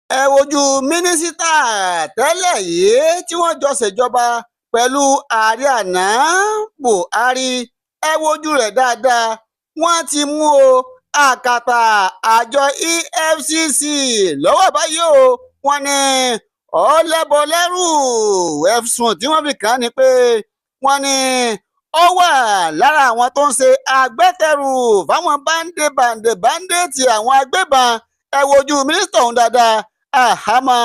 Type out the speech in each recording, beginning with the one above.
ẹ wojú mínísítà tẹ́lẹ̀ yìí tí wọ́n jọ ṣèjọba pẹ̀lú ààrẹ àná buhari, ẹ wojú rẹ̀ dáadáa. wọ́n ti mú o àkàtà àjọ efcc lọ́wọ́ báyìí o. wọ́n ní ọlẹ́bọ lẹ́rù. ẹ̀sùn tí wọ́n fi kàn án ni pé wọ́n ní ó wà lára àwọn tó ń ṣe agbẹ́tẹ̀rù fáwọn báńdẹ́ẹ̀tì àwọn agbébọn. ẹ wojú mínísítà ọ̀hún dáadáa. àhámọ́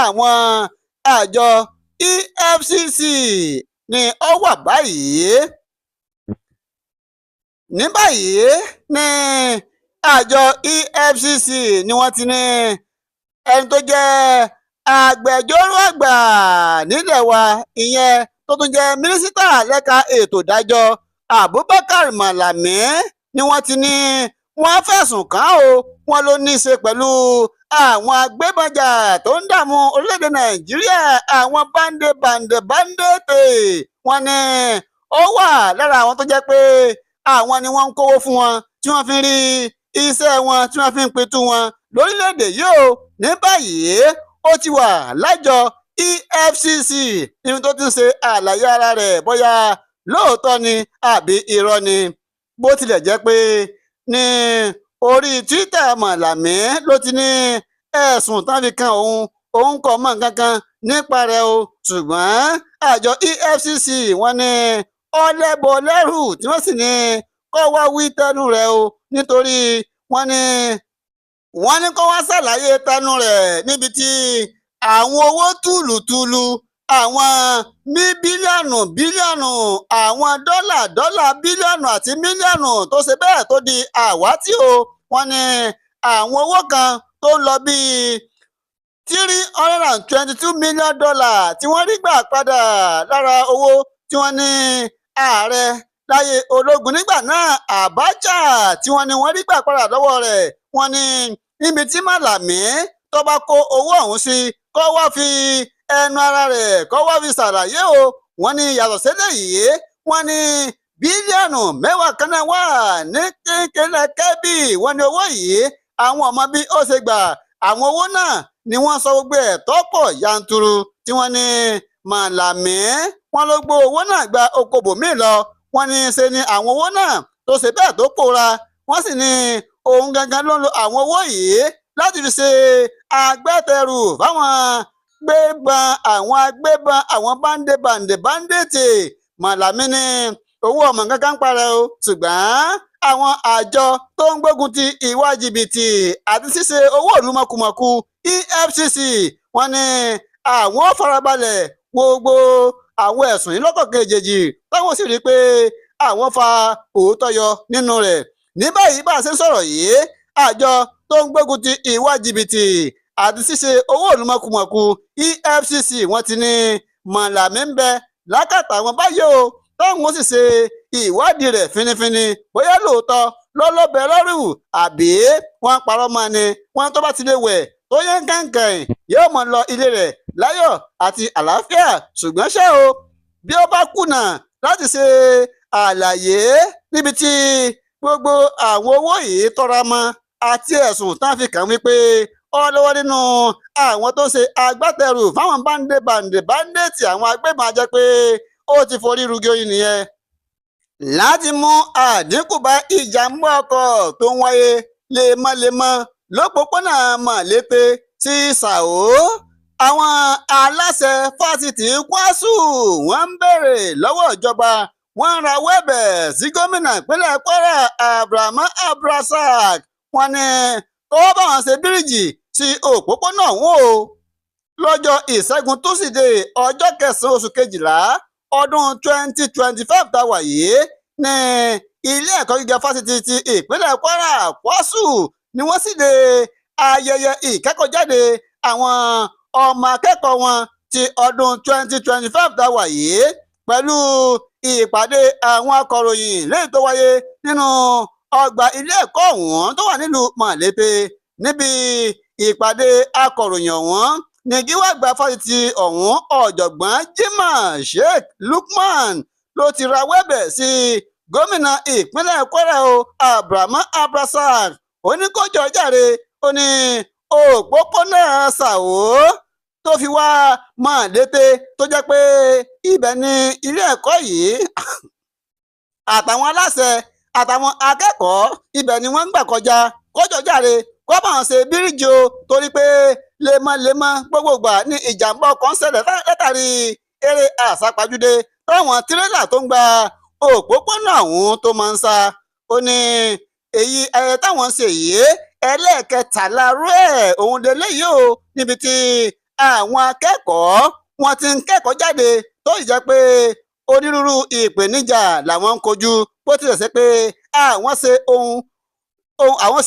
àwọn àjọ efcc ni ó wà báyìí. ní báyìí ní àjọ efcc ni wọ́n ti ní ẹni tó jẹ́ agbẹjọ́rò àgbà nílẹ̀ wa, ìyẹn tó tún jẹ́ mínísítà lẹ́ka ètò ìdájọ́ abubakar malami, ni wọ́n ti ní wọ́n fẹ̀sùn kàn án o. wọ́n ló ní í ṣe pẹ̀lú àwọn agbébọnjà tó ń dààmú orílẹ̀-èdè nàìjíríà, àwọn báńdẹ́ẹ̀tì. wọ́n ní ó wà lára àwọn tó jẹ́ pé àwọn ni wọ́n ń kówó fún wọn tí wọ́n fi ń rí iṣẹ́ wọn tí wọ́n fi ń pitú wọn lórílẹ̀-èdè yìí o. ní báyìí ó ti wà lájọ efcc níbi tó ti ń ṣe àlàyé ara rẹ̀ bóyá lóòótọ́ ni àbí irọ́ ni. bó tilẹ̀ jẹ́ pé ní orí twitter malami ló ti ní ẹ̀sùn tán fi kan òun kò mọ̀ nǹkan kan nípa rẹ̀ o. ṣùgbọ́n àjọ efcc wọ́n ní ọlẹ́bọ lẹ́rù tí wọ́n sì ní kó wá wí tẹnu rẹ̀ o, nítorí wọ́n ní kó wá ṣàlàyé tẹnu rẹ̀ níbi tí àwọn owó tùlùtùlù, àwọn bílíọ̀nù, àwọn dọ́là bílíọ̀nù àti mílíọ̀nù tó ṣe bẹ́ẹ̀ tó di àwátì o. wọ́n ní àwọn owó kan tó ń lọ bíi $322 million tí wọ́n rí gbà padà lára owó tí wọ́n ní ààrẹ láyé ológun nígbà náà Abacha tí wọ́n ní wọ́n rí gbà padà lọ́wọ́ rẹ̀. wọ́n ní níbi tí Malami tó bá kó owó ọ̀hún sí kó wá fi ẹnu ara rẹ̀ kó wá fi ṣàlàyé o. wọ́n ní yàtọ̀ sílẹ̀ yìí wọ́n ní bílíọ̀nù mẹ́wàá kan náà wà ní kékeré kẹ́bì. wọ́n ní owó yìí àwọn ọmọ bí ó ṣe gbà. àwọn owó náà ni wọ́n sọ gbogbo ẹ̀ tó pọ̀ yanturu tí wọ́n ní Malami wọ́n ló gbó owó náà gba okòbò míì lọ. wọ́n ní ṣe ni àwọn owó náà tó ṣe bẹ́ẹ̀ tó pòórá. wọ́n sì ní òun gangan ló ń lo àwọn owó yìí láti fi ṣe agbẹ́tẹrù fáwọn agbébọn àwọn báńdẹ́ẹ̀tì. Malami ní owó ọmọ kankan parẹ́ o, ṣùgbọ́n àwọn àjọ tó ń gbógun ti ìwà jìbìtì àti ṣíṣe owó ìlú mọ̀kùmọ̀kù efcc wọ́n ní àwọn farabalẹ̀ gbogbo àwọn ẹ̀sùn yìí lọ́kọ̀ọ̀kan èjèèjì táwọn sì rí i pé àwọn fa òótọ́ yọ nínú rẹ̀. ní báyìí bá a ṣe ń sọ̀rọ̀ yìí àjọ tó ń gbógun ti ìwà jìbìtì àti ṣíṣe owó ìlú mọ̀kùmọ̀kù efcc wọ́n ti ní Malami ń bẹ lákàtà wọn báyìí o, táwọn sì ṣe ìwádìí rẹ̀ finifini bóyá lóòótọ́ lọ́lọ́bẹ̀ lọ́rù àbí wọ́n parọ́ mọ́ ni. wọ́n tó bá ti lè wẹ̀ tó yẹ kàǹkàn yóò mọ̀ lọ ilé rẹ̀ láyọ̀ àti àlàáfíà. ṣùgbọ́n ṣé o bí ó bá kùnà láti ṣe àlàyé níbi tí gbogbo àwọn owó yìí tọ́ra mọ́ àti ẹ̀sùn tán fi kàn wípé ó lọ́wọ́ nínú àwọn tó ṣe agbátẹrù fáwọn báńdẹ́ẹ̀tì àwọn agbébọn jẹ́ pé ó ti forí rugi oyin nìyẹn. láti mú àdínkù bá ìjàmbá ọkọ̀ tó ń wáyé lemọ́lemọ́ lópòpónà Mọ̀lété sí Sàó, àwọn aláṣẹ fásitì Kwásù wọ́n ń béèrè lọ́wọ́ ìjọba, wọ́n ń rawọ́ ẹ̀bẹ̀ sí gómìnà ìpínlẹ̀ Kwara Abraham Abdulrasaq. wọ́n ní kó bá wọn ṣe bíríìjì sí òpópónà ọ̀hún o. lọ́jọ́ ìṣẹ́gun túsídẹ̀ẹ́ ọjọ́ 9 oṣù kejìlá ọdún 2025 tá a wà yìí ní ilé ẹ̀kọ́ gíga fásitì ti ìpínlẹ̀ Kwara Kwásù ni wọ́n síde ayẹyẹ ìkẹ́kọ̀ọ́jáde àwọn ọmọ akẹ́kọ̀ọ́ wọn ti ọdún 2025 tá a wà yìí pẹ̀lú ìpàdé àwọn akọ̀ròyìn lẹ́yìn tó wáyé nínú ọgbà ilé ẹ̀kọ́ ọ̀hún tó wà nílùú Mọ̀lété. níbi ìpàdé akọ̀ròyìn ọ̀hún ní gíwá àgbà fásitì ọ̀hún ọ̀jọ̀gbọ́n Jimoh Sheikh Lukman ló ti rawọ́ ẹ̀bẹ̀ sí gómìnà ìpínlẹ̀ Kwara Abraham Abdulrasaq. ó ní kó jọ̀ọ́ jàre, ó ní òpópónà Sàó tó fi wá Mọ̀lété tó jẹ́ pé ibẹ̀ ni ilé ẹ̀kọ́ yìí àtàwọn aláṣẹ àtàwọn akẹ́kọ̀ọ́ ibẹ̀ ni wọ́n ń gbà kọjá kójọ járe kó bá wọn ṣe bíríìjì o torí pé lemọ́lemọ́ gbogbo ìgbà ní ìjàmbá ọkọ̀ ń ṣẹlẹ̀ látàrí eré àsápajúdé táwọn tirẹ́là tó ń gba òpópónà ọ̀hún tó máa ń sá ó ní èyí ayẹyẹ táwọn ṣe yìí ẹlẹ́ẹ̀kẹtàlá rú ẹ̀ òun lélẹ́yìí o níbi tí àwọn akẹ́kọ̀ọ́ wọn ti ń kẹ́kọ̀ọ́ jáde tó sì jẹ́ pé onírúurú ìpèníjà làwọn ń kojú bó tilẹ̀ ṣe pé àwọn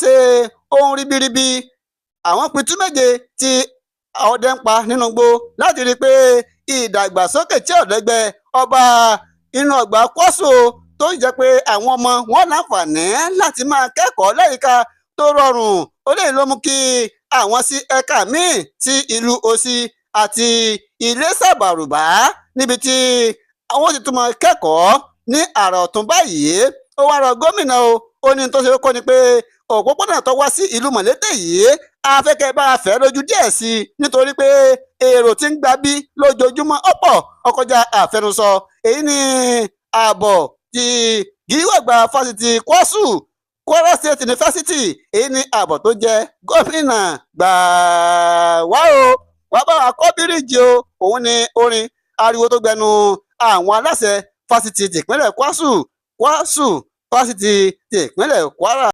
ṣe ohun ribiribi àwọn pitú méje tí ọdẹ ń pa nínú igbó láti rí i pé ìdàgbàsókè tí ọ̀dẹ́gbẹ́ ọba inú ọgbà Kwaso tó ń jẹ́ pé àwọn ọmọ wọn láǹfààní láti máa kẹ́kọ̀ọ́ láyìíká tó rọrùn ó lè ló mú kí àwọn sí ẹ̀ka míì sí ìlú Òsì àti Ilé-Ṣàbàrùbá níbi tí àwọn ti tún máa kẹ́kọ̀ọ́ ní àrà ọ̀tún báyìí ó wá rọ gómìnà ó ní tó ṣe kó ni pé òpópónà tó wá sí ìlú Mọ̀lété yìí afẹ́kẹ́ bá fẹ́ lójú díẹ̀ sí i nítorí pé èrò tí ń gbà bí lójoojúmọ́ ọ̀pọ̀ ọkọjá àfẹnusọ èyí ni ààbọ̀ ti gíwàgbà fásitì Kwasu Kwara State University èyí ni ààbọ̀ tó jẹ́ gómìnà gbà wá wá bá wa kọ́ bíríìjì òun ni orin ariwo tó gbẹnu àwọn aláṣẹ fásitì tìpínlẹ̀ Kwasu fásitì tìpínlẹ̀ Kwara.